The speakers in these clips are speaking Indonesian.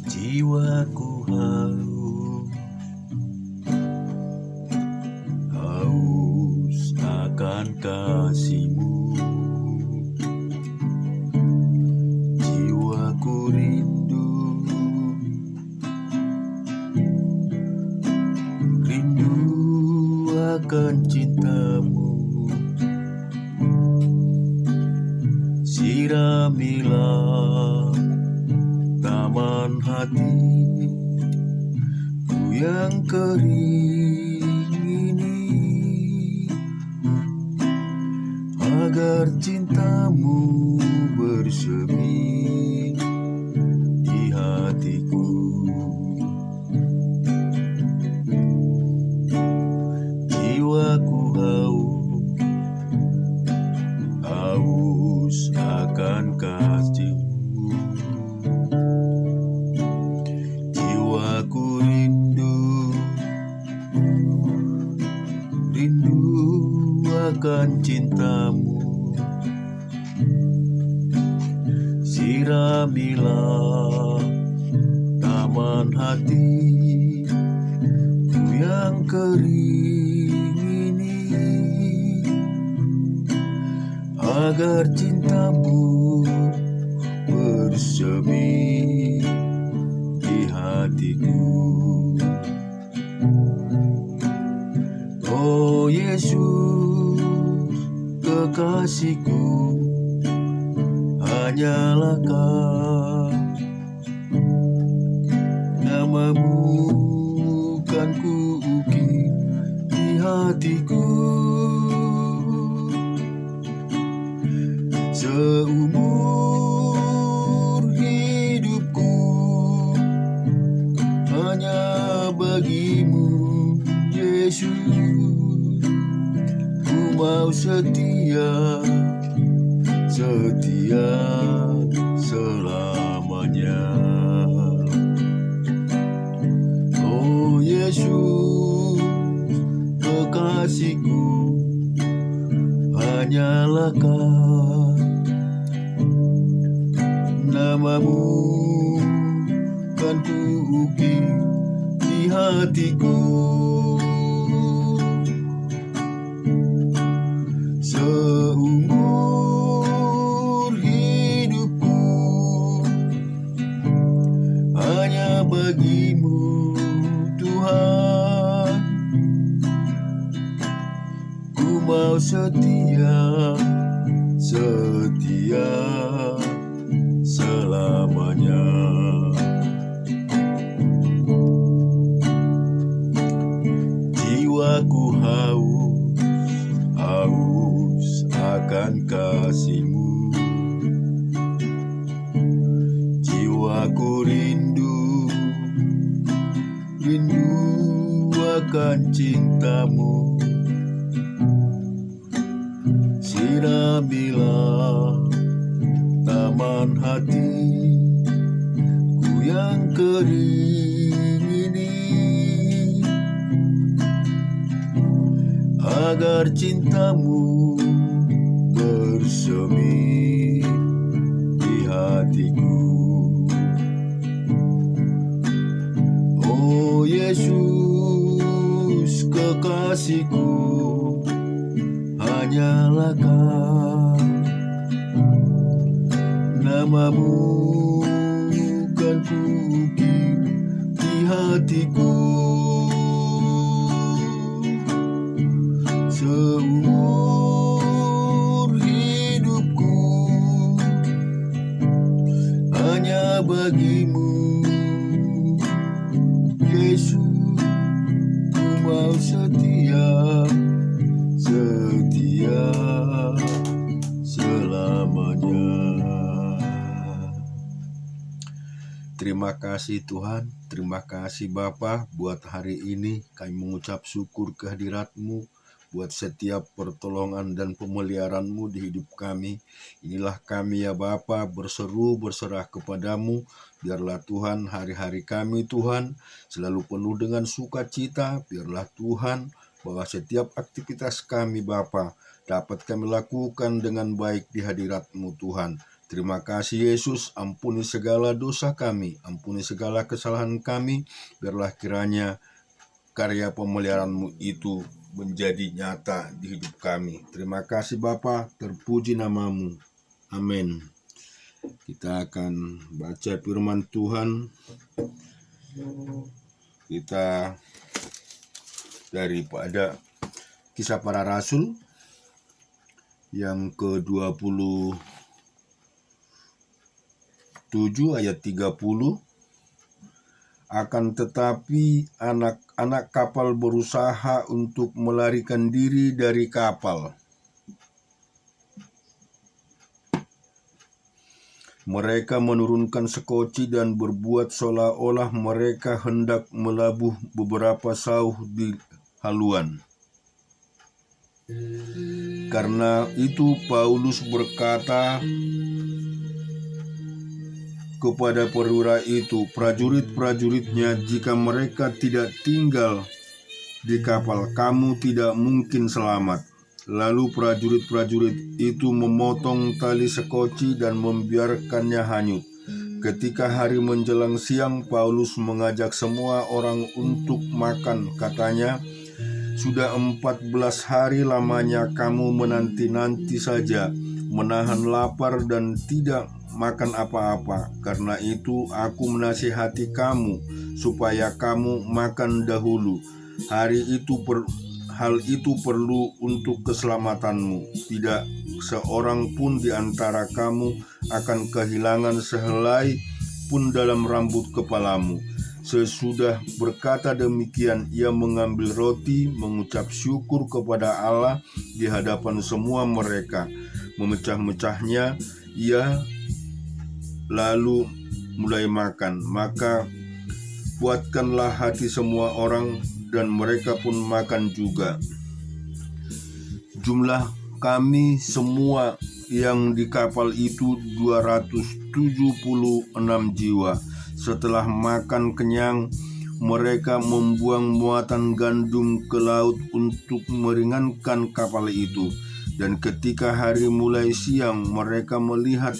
Jiwaku haus akan kasih-Mu. Jiwaku rindu akan cinta-Mu. Siramilah taman hatiku yang kering ini, agar cinta-Mu bersemi di hatiku. Jiwaku haus akan kasih-Mu. Jiwaku rindu akan cinta-Mu. Siramilah taman hatiku yang kering ini, agar cinta-Mu bersemi di hatiku. Oh Yesus, kekasihku, hanyalah Kau. Nama-Mu kan kuukir di hatiku. Seumur hidupku hanya bagi-Mu, Yesus. Ku mau setia selamanya. Oh Yesus, kekasihku, hanyalah Kau. Nama-Mu kan kuukir di hatiku. Seumur hidupku hanya bagi-Mu, Tuhan. Ku mau setia selamanya. Jiwaku haus akan kasih-Mu. Jiwaku rindu akan cinta-Mu. Siramilah taman hatiku yang kering ini, agar cinta-Mu bersemi di hatiku. Oh Yesus, kekasihku, hanyalah Kau. Nama-Mu kan kuukir di hatiku. Seumur hidupku hanya bagi-Mu, Yesus. Ku mau setia selamanya. Terima kasih Tuhan, terima kasih Bapa buat hari ini. Kami mengucap syukur kehadirat-Mu, buat setiap pertolongan dan pemeliharaan-Mu di hidup kami. Inilah kami ya Bapa, berserah kepada-Mu. Biarlah Tuhan hari-hari kami Tuhan selalu penuh dengan sukacita. Biarlah Tuhan bahwa setiap aktivitas kami Bapa dapat kami lakukan dengan baik di hadirat-Mu Tuhan. Terima kasih Yesus, ampuni segala dosa kami, ampuni segala kesalahan kami, biarlah kiranya karya pemeliharaan-Mu itu menjadi nyata di hidup kami. Terima kasih Bapa, terpuji nama-Mu. Amin. Kita akan baca firman Tuhan. Kita daripada Kisah Para Rasul yang ke-27 ayat 30. Akan tetapi anak-anak kapal berusaha untuk melarikan diri dari kapal. Mereka menurunkan sekoci dan berbuat seolah-olah mereka hendak melabuh beberapa sauh di haluan. Karena itu Paulus berkata kepada perwira itu, prajurit-prajuritnya, jika mereka tidak tinggal di kapal, kamu tidak mungkin selamat. Lalu prajurit-prajurit itu memotong tali sekoci dan membiarkannya hanyut. Ketika hari menjelang siang, Paulus mengajak semua orang untuk makan. Katanya, sudah 14 hari lamanya kamu menanti-nanti saja, menahan lapar dan tidak makan apa-apa. Karena itu aku menasihati kamu supaya kamu makan dahulu. Hal itu perlu untuk keselamatanmu. Tidak seorang pun di antara kamu akan kehilangan sehelai pun dalam rambut kepalamu. Sesudah berkata demikian, ia mengambil roti, mengucap syukur kepada Allah di hadapan semua mereka. Memecah-mecahnya, ia lalu mulai makan. Maka kuatkanlah hati semua orang, dan mereka pun makan juga. Jumlah kami semua yang di kapal itu 276 jiwa. Setelah makan kenyang, mereka membuang muatan gandum ke laut untuk meringankan kapal itu. Dan ketika hari mulai siang, mereka melihat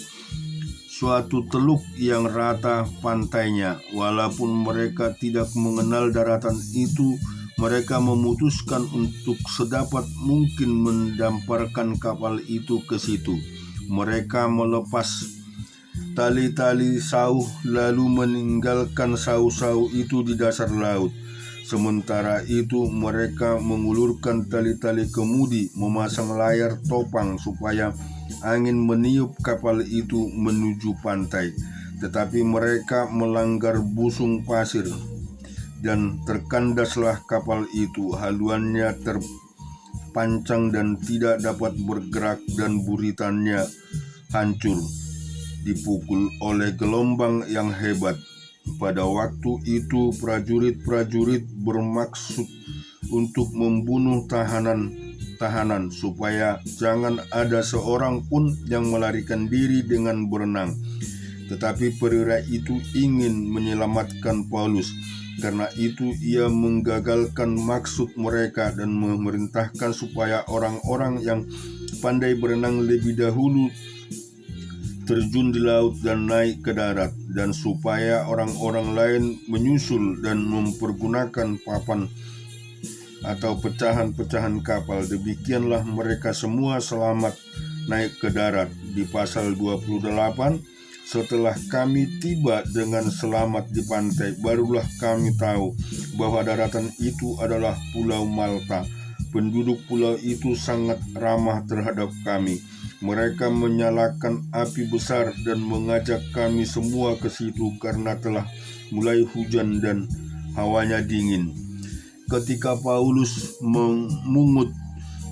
suatu teluk yang rata pantainya. Walaupun mereka tidak mengenal daratan itu, mereka memutuskan untuk sedapat mungkin mendamparkan kapal itu ke situ. Mereka melepas tali-tali sauh lalu meninggalkan sauh-sauh itu di dasar laut. Sementara itu mereka mengulurkan tali-tali kemudi, memasang layar topang supaya angin meniup kapal itu menuju pantai. Tetapi mereka melanggar busung pasir, dan terkandaslah kapal itu. Haluannya terpancang dan tidak dapat bergerak, dan buritannya hancur, dipukul oleh gelombang yang hebat. Pada waktu itu prajurit-prajurit bermaksud untuk membunuh tahanan supaya jangan ada seorang pun yang melarikan diri dengan berenang. Tetapi perwira itu ingin menyelamatkan Paulus. Karena itu ia menggagalkan maksud mereka dan memerintahkan supaya orang-orang yang pandai berenang lebih dahulu terjun di laut dan naik ke darat, dan supaya orang-orang lain menyusul dan mempergunakan papan atau pecahan-pecahan kapal. Demikianlah mereka semua selamat naik ke darat. Di pasal 28, setelah kami tiba dengan selamat di pantai, barulah kami tahu bahwa daratan itu adalah Pulau Malta. Penduduk pulau itu sangat ramah terhadap kami. Mereka menyalakan api besar dan mengajak kami semua ke situ karena telah mulai hujan dan hawanya dingin. Ketika Paulus memungut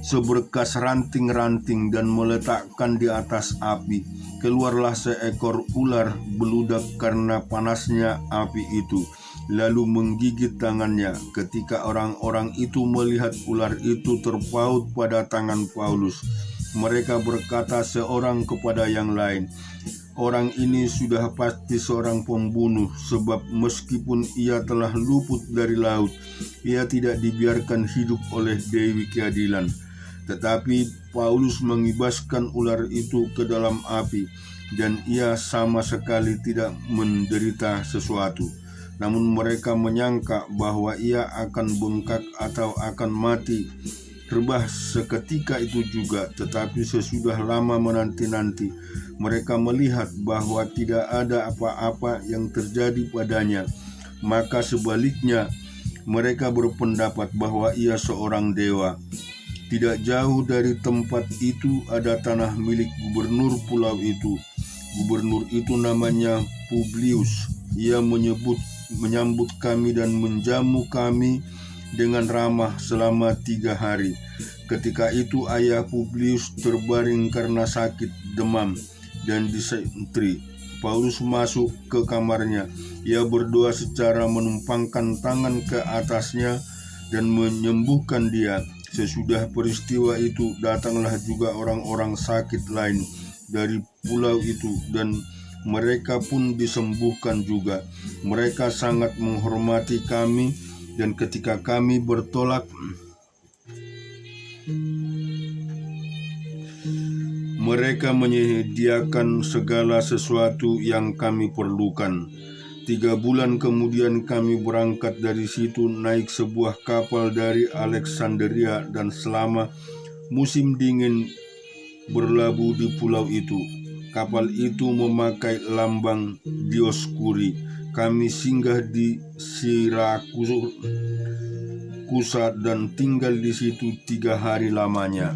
seberkas ranting-ranting dan meletakkan di atas api, keluarlah seekor ular beludak karena panasnya api itu, lalu menggigit tangannya. Ketika orang-orang itu melihat ular itu terpaut pada tangan Paulus, mereka berkata seorang kepada yang lain, "Orang ini sudah pasti seorang pembunuh, sebab meskipun ia telah luput dari laut, ia tidak dibiarkan hidup oleh Dewi Keadilan." Tetapi Paulus mengibaskan ular itu ke dalam api, dan ia sama sekali tidak menderita sesuatu. Namun mereka menyangka bahwa ia akan bengkak atau akan mati rebah seketika itu juga. Tetapi sesudah lama menanti-nanti, mereka melihat bahwa tidak ada apa-apa yang terjadi padanya. Maka sebaliknya, mereka berpendapat bahwa ia seorang dewa. Tidak jauh dari tempat itu ada tanah milik gubernur pulau itu. Gubernur itu namanya Publius. Ia menyambut kami dan menjamu kami dengan ramah selama 3 hari. Ketika itu ayah Publius terbaring karena sakit demam dan disentri. Paulus masuk ke kamarnya. Ia berdoa secara menumpangkan tangan ke atasnya dan menyembuhkan dia. Sesudah peristiwa itu datanglah juga orang-orang sakit lain dari pulau itu dan mereka pun disembuhkan juga. Mereka sangat menghormati kami dan ketika kami bertolak, mereka menyediakan segala sesuatu yang kami perlukan. 3 bulan kemudian kami berangkat dari situ naik sebuah kapal dari Alexandria dan selama musim dingin berlabuh di pulau itu. Kapal itu memakai lambang Dioskuri. Kami singgah di Sirakusa dan tinggal di situ 3 hari lamanya.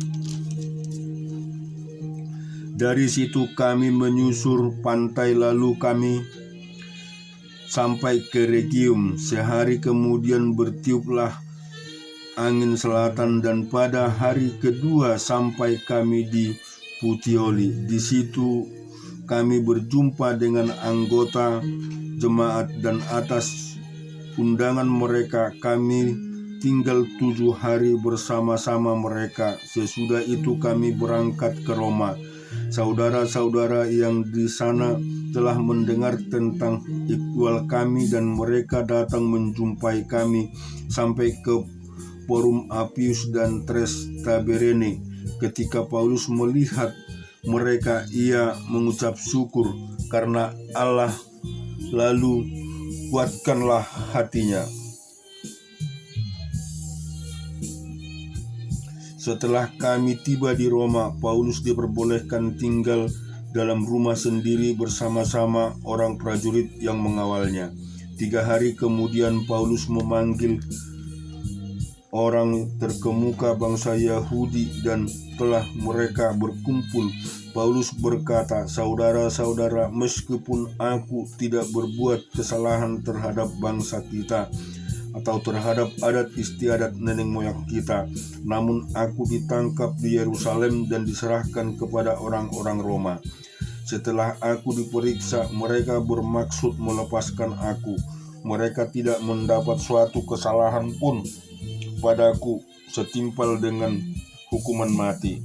Dari situ kami menyusur pantai lalu kami sampai ke Regium. Sehari kemudian bertiuplah angin selatan dan pada hari kedua sampai kami di Puteoli. Di situ kami berjumpa dengan anggota jemaat dan atas undangan mereka kami tinggal 7 hari bersama-sama mereka. Sesudah itu kami berangkat ke Roma. Saudara-saudara yang di sana telah mendengar tentang ikhwal kami dan mereka datang menjumpai kami sampai ke Forum Appius dan Tres Taberene. Ketika Paulus melihat mereka, ia mengucap syukur karena Allah, lalu kuatkanlah hatinya. Setelah kami tiba di Roma, Paulus diperbolehkan tinggal dalam rumah sendiri bersama-sama orang prajurit yang mengawalnya. 3 hari kemudian Paulus memanggil orang terkemuka bangsa Yahudi dan telah mereka berkumpul. Paulus berkata, "Saudara-saudara, meskipun aku tidak berbuat kesalahan terhadap bangsa kita atau terhadap adat istiadat nenek moyang kita, namun aku ditangkap di Yerusalem dan diserahkan kepada orang-orang Roma. Setelah aku diperiksa, mereka bermaksud melepaskan aku. Mereka tidak mendapat suatu kesalahan pun padaku setimpal dengan hukuman mati.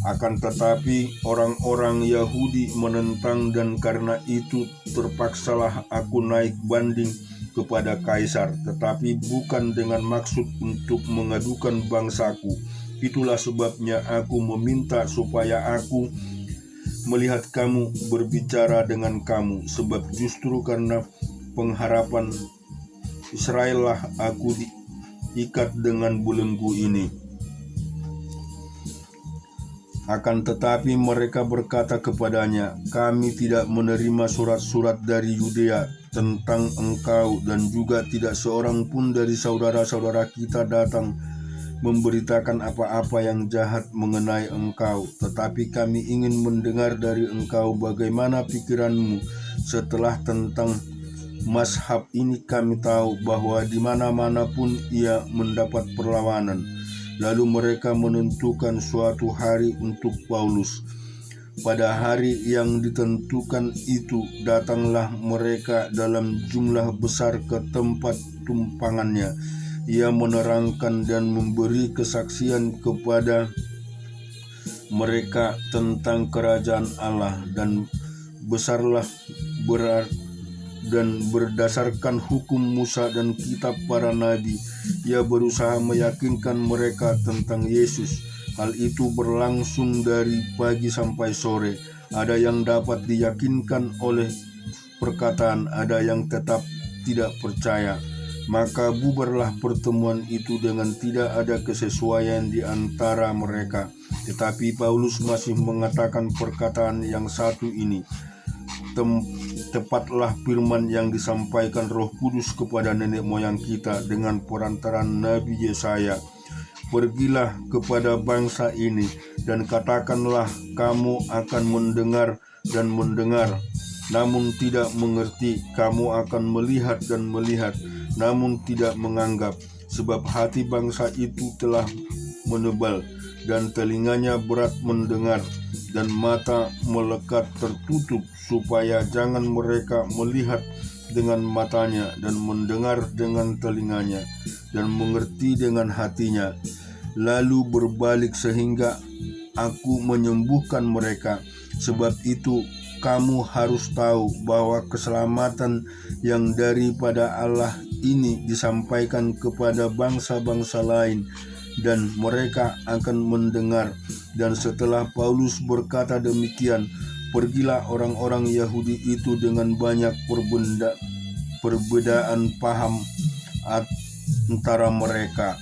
Akan tetapi orang-orang Yahudi menentang dan karena itu terpaksalah aku naik banding kepada Kaisar, tetapi bukan dengan maksud untuk mengadukan bangsaku. Itulah sebabnya aku meminta supaya aku melihat kamu berbicara dengan kamu, sebab justru karena pengharapan Israel lah aku diikat dengan belenggu ini." Akan tetapi mereka berkata kepadanya, "Kami tidak menerima surat-surat dari Yudea tentang engkau dan juga tidak seorang pun dari saudara-saudara kita datang memberitakan apa-apa yang jahat mengenai engkau. Tetapi kami ingin mendengar dari engkau bagaimana pikiranmu setelah tentang mazhab ini. Kami tahu bahwa di mana-mana pun ia mendapat perlawanan." Lalu mereka menentukan suatu hari untuk Paulus. Pada hari yang ditentukan itu datanglah mereka dalam jumlah besar ke tempat tumpangannya. Ia menerangkan dan memberi kesaksian kepada mereka tentang kerajaan Allah dan besarlah dan berdasarkan hukum Musa dan kitab para nabi, ia berusaha meyakinkan mereka tentang Yesus. Hal itu berlangsung dari pagi sampai sore. Ada yang dapat diyakinkan oleh perkataan, ada yang tetap tidak percaya. Maka bubarlah pertemuan itu dengan tidak ada kesesuaian di antara mereka. Tetapi Paulus masih mengatakan perkataan yang satu ini, tepatlah firman yang disampaikan Roh Kudus kepada nenek moyang kita dengan perantaran Nabi Yesaya. Pergilah kepada bangsa ini dan katakanlah, kamu akan mendengar dan mendengar, namun tidak mengerti. Kamu akan melihat dan melihat, namun tidak menganggap. Sebab hati bangsa itu telah menebal, dan telinganya berat mendengar, dan mata melekat tertutup, supaya jangan mereka melihat dengan matanya, dan mendengar dengan telinganya, dan mengerti dengan hatinya, lalu berbalik sehingga aku menyembuhkan mereka. Sebab itu kamu harus tahu bahwa keselamatan yang daripada Allah ini disampaikan kepada bangsa-bangsa lain, dan mereka akan mendengar. Dan setelah Paulus berkata demikian, pergilah orang-orang Yahudi itu dengan banyak perbedaan paham antara mereka.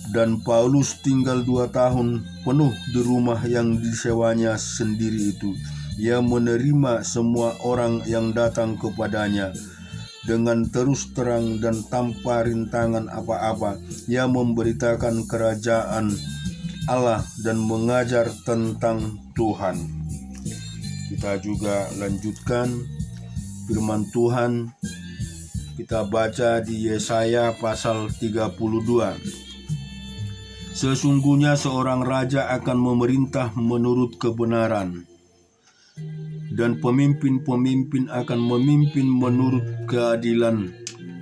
Dan Paulus tinggal 2 tahun penuh di rumah yang disewanya sendiri itu. Ia menerima semua orang yang datang kepadanya dengan terus terang dan tanpa rintangan apa-apa. Ia memberitakan kerajaan Allah dan mengajar tentang Tuhan. Kita juga lanjutkan firman Tuhan. Kita baca di Yesaya pasal 32. Sesungguhnya seorang raja akan memerintah menurut kebenaran, dan pemimpin-pemimpin akan memimpin menurut keadilan,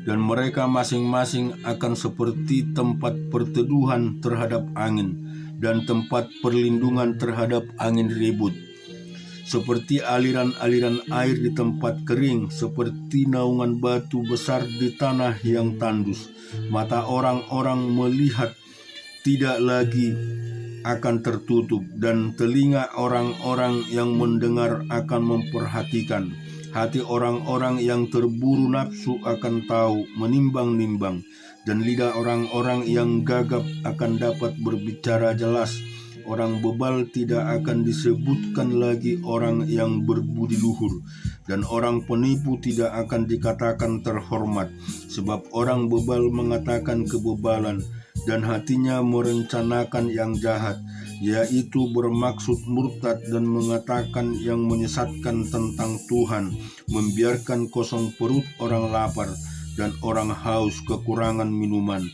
dan mereka masing-masing akan seperti tempat perteduhan terhadap angin, dan tempat perlindungan terhadap angin ribut. Seperti aliran-aliran air di tempat kering, seperti naungan batu besar di tanah yang tandus. Mata orang-orang melihat tidak lagi akan tertutup, dan telinga orang-orang yang mendengar akan memperhatikan. Hati orang-orang yang terburu nafsu akan tahu menimbang-nimbang, dan lidah orang-orang yang gagap akan dapat berbicara jelas. Orang bebal tidak akan disebutkan lagi orang yang berbudi luhur, dan orang penipu tidak akan dikatakan terhormat. Sebab orang bebal mengatakan kebebalan, dan hatinya merencanakan yang jahat, yaitu bermaksud murtad dan mengatakan yang menyesatkan tentang Tuhan, membiarkan kosong perut orang lapar, dan orang haus kekurangan minuman.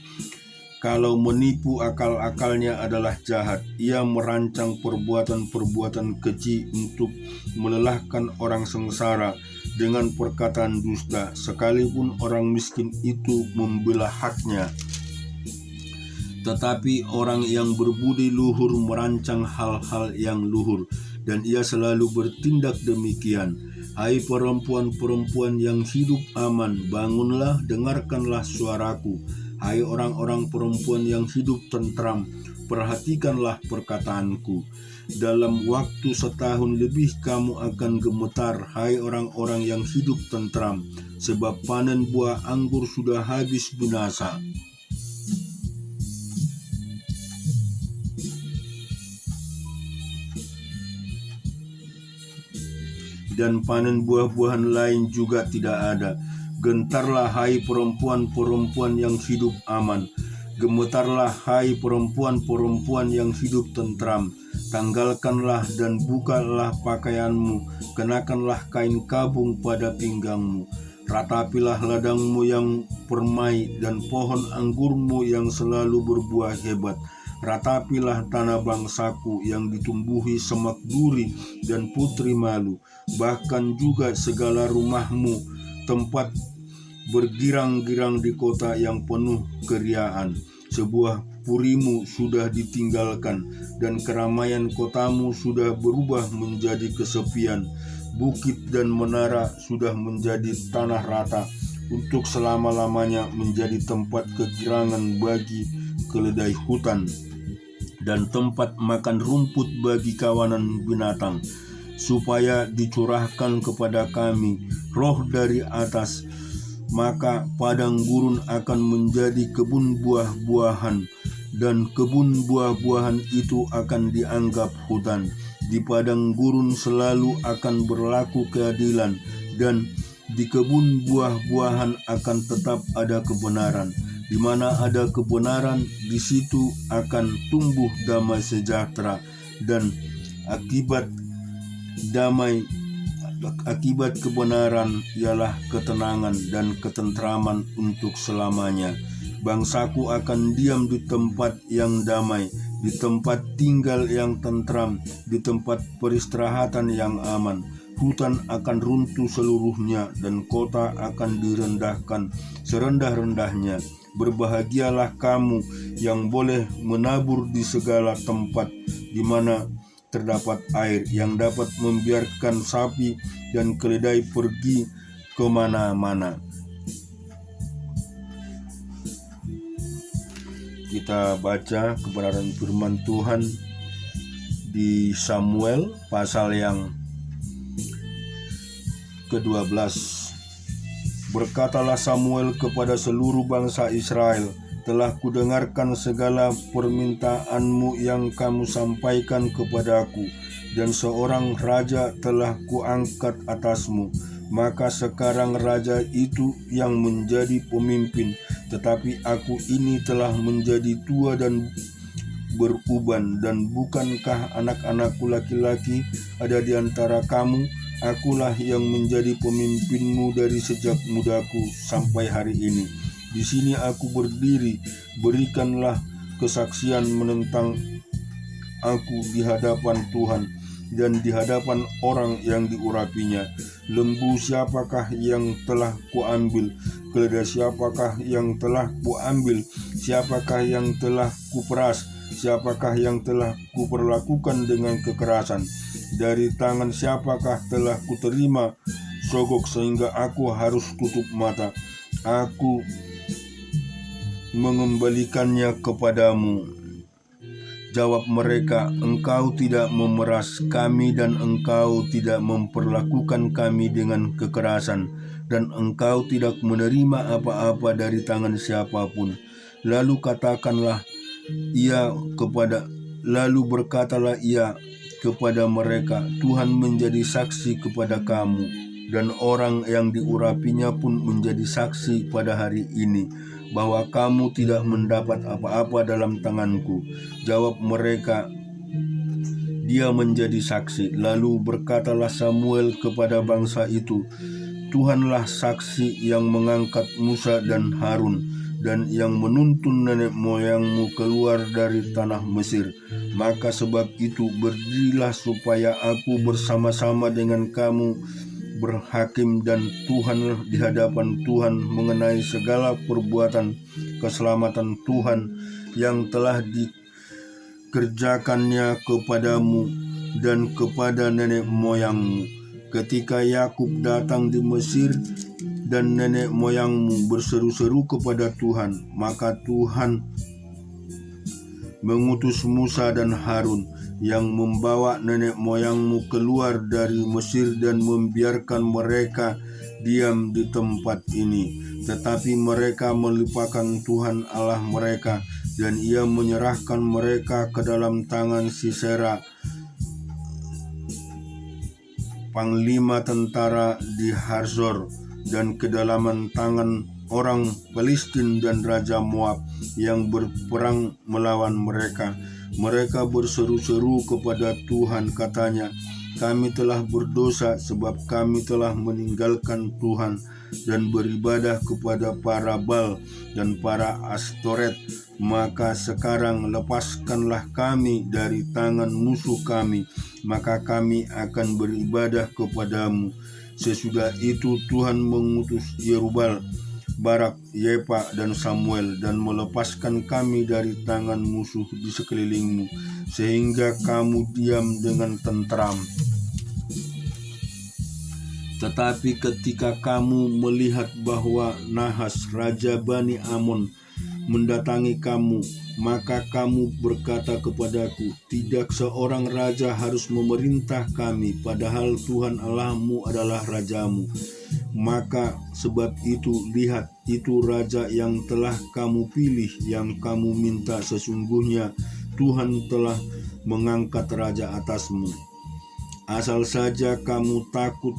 Kalau menipu, akal-akalnya adalah jahat. Ia merancang perbuatan-perbuatan keji untuk melelahkan orang sengsara dengan perkataan dusta, sekalipun orang miskin itu membela haknya. Tetapi orang yang berbudi luhur merancang hal-hal yang luhur, dan ia selalu bertindak demikian. Hai perempuan-perempuan yang hidup aman, bangunlah, dengarkanlah suaraku. Hai orang-orang perempuan yang hidup tentram, perhatikanlah perkataanku. Dalam waktu 1 tahun lebih kamu akan gemetar, hai orang-orang yang hidup tentram, sebab panen buah anggur sudah habis binasa. Dan panen buah-buahan lain juga tidak ada. Gentarlah hai perempuan-perempuan yang hidup aman. Gemetarlah hai perempuan-perempuan yang hidup tentram. Tanggalkanlah dan bukalah pakaianmu, kenakanlah kain kabung pada pinggangmu. Ratapilah ladangmu yang permai dan pohon anggurmu yang selalu berbuah hebat. Ratapilah tanah bangsaku yang ditumbuhi semak duri dan putri malu, bahkan juga segala rumahmu, tempat bergirang-girang di kota yang penuh keriaan. Sebuah purimu sudah ditinggalkan, dan keramaian kotamu sudah berubah menjadi kesepian. Bukit dan menara sudah menjadi tanah rata, untuk selama-lamanya menjadi tempat kegirangan bagi keledai hutan, dan tempat makan rumput bagi kawanan binatang. supaya dicurahkan kepada kami roh dari atas, maka padang gurun akan menjadi kebun buah-buahan, dan kebun buah-buahan itu akan dianggap hutan. Di padang gurun selalu akan berlaku keadilan, dan di kebun buah-buahan akan tetap ada kebenaran. Di mana ada kebenaran, di situ akan tumbuh damai sejahtera, dan akibat kebenaran ialah ketenangan dan ketentraman untuk selamanya. Bangsaku akan diam di tempat yang damai, di tempat tinggal yang tentram, di tempat peristirahatan yang aman. Hutan akan runtuh seluruhnya, dan kota akan direndahkan serendah-rendahnya. Berbahagialah kamu yang boleh menabur di segala tempat di mana terdapat air, yang dapat membiarkan sapi dan keledai pergi kemana-mana. Kita baca kebenaran firman Tuhan di Samuel pasal yang ke-12. Berkatalah Samuel kepada seluruh bangsa Israel, telah kudengarkan segala permintaanmu yang kamu sampaikan kepadaku, dan seorang raja telah kuangkat atasmu. Maka sekarang raja itu yang menjadi pemimpin, tetapi aku ini telah menjadi tua dan beruban, dan bukankah anak-anakku laki-laki ada di antara kamu? Akulah yang menjadi pemimpinmu dari sejak mudaku sampai hari ini. Di sini aku berdiri, berikanlah kesaksian menentang aku di hadapan Tuhan dan di hadapan orang yang diurapinya. Lembu siapakah yang telah kuambil? Keledai siapakah yang telah kuambil? Siapakah yang telah kuperas? Siapakah yang telah kuperlakukan dengan kekerasan? Dari tangan siapakah telah kuterima sogok sehingga aku harus tutup mata? Aku mengembalikannya kepadamu. Jawab mereka, engkau tidak memeras kami dan engkau tidak memperlakukan kami dengan kekerasan, dan engkau tidak menerima apa-apa dari tangan siapapun. Lalu berkatalah ia kepada mereka, Tuhan menjadi saksi kepada kamu, dan orang yang diurapinya pun menjadi saksi pada hari ini, bahwa kamu tidak mendapat apa-apa dalam tanganku. Jawab mereka, dia menjadi saksi. Lalu berkatalah Samuel kepada bangsa itu, Tuhanlah saksi yang mengangkat Musa dan Harun, dan yang menuntun nenek moyangmu keluar dari tanah Mesir. Maka sebab itu berdirilah supaya aku bersama-sama dengan kamu berhakim dan Tuhan di hadapan Tuhan mengenai segala perbuatan keselamatan Tuhan yang telah dikerjakannya kepadamu dan kepada nenek moyangmu. Ketika Yakub datang di Mesir dan nenek moyangmu berseru-seru kepada Tuhan, maka Tuhan mengutus Musa dan Harun yang membawa nenek moyangmu keluar dari Mesir dan membiarkan mereka diam di tempat ini. Tetapi mereka melupakan Tuhan Allah mereka, dan ia menyerahkan mereka ke dalam tangan Sisera, panglima tentara di Hazor, dan ke dalam tangan orang Palestina dan Raja Moab yang berperang melawan mereka. Mereka berseru-seru kepada Tuhan, katanya, kami telah berdosa sebab kami telah meninggalkan Tuhan dan beribadah kepada para Baal dan para Astoret. Maka sekarang lepaskanlah kami dari tangan musuh kami, maka kami akan beribadah kepadamu. Sesudah itu Tuhan mengutus Yerubal, Barak, Yepa, dan Samuel, dan melepaskan kami dari tangan musuh di sekelilingmu, sehingga kamu diam dengan tentram. Tetapi ketika kamu melihat bahwa Nahas, raja Bani Amon, mendatangi kamu, Maka kamu berkata kepadaku, tidak seorang raja harus memerintah kami, padahal Tuhan Allahmu adalah rajamu. Maka sebab itu lihat, itu raja yang telah kamu pilih, yang kamu minta. Sesungguhnya Tuhan telah mengangkat raja atasmu. Asal saja kamu takut